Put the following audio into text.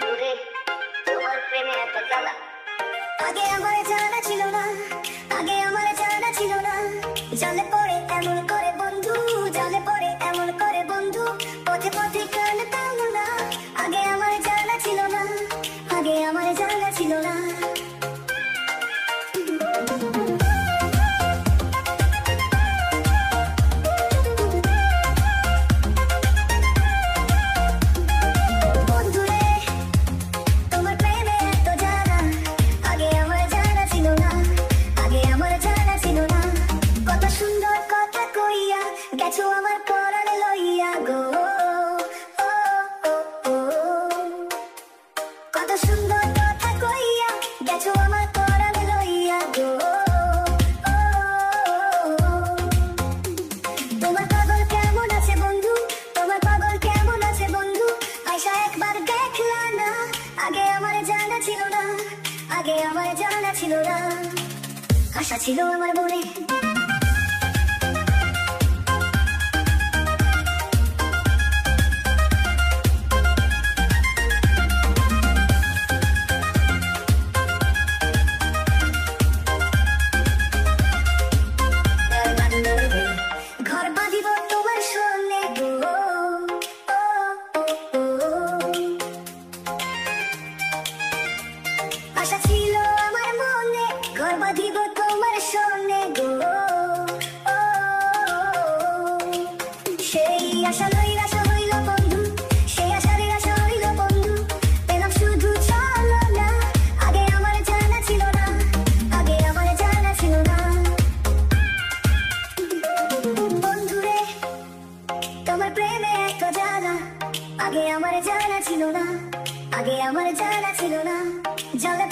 দূরে তোমার প্রেমে এত জ্বালা, আগে আমার জানা ছিল না, আগে আমার জানা ছিল না। জালে পড়ে এমন করে বন্ধু, জালে পড়ে এমন করে বন্ধু, পথে পথে কান টানো না। আগে আমার জানা ছিল না, আগে আমার জানা ছিল না। গেছো আমার পরাণ লইয়া গো, কত সুন্দর কথা কইয়া গেছো আমার পরাণ লইয়া গো। তোমার পাগল কেমন আছে বন্ধু, তোমার পাগল কেমন আছে বন্ধু, আয়শা একবার দেখলা না। আগে আমার জানা ছিল না, আগে আমার জানা ছিল না। আশা ছিল আমার মনে, ঘর বাঁধিব তোমার সঙ্গে গো। আশা ছিল আমার মনে, ঘর বাঁধিব তোমার সঙ্গে গো। সেই আশা নৈরাশা হইল বন্ধু, সেই আশা নিরাশা হইল বন্ধু, পেলাম শুধু চলো না। আগে আমার জানা ছিল না, আগে আমার জানা ছিল না। বন্ধুরে তোমার প্রেমে এত জ্বালা, আগে আমার জানা ছিল না, আগে আমার জানা ছিল না। জালে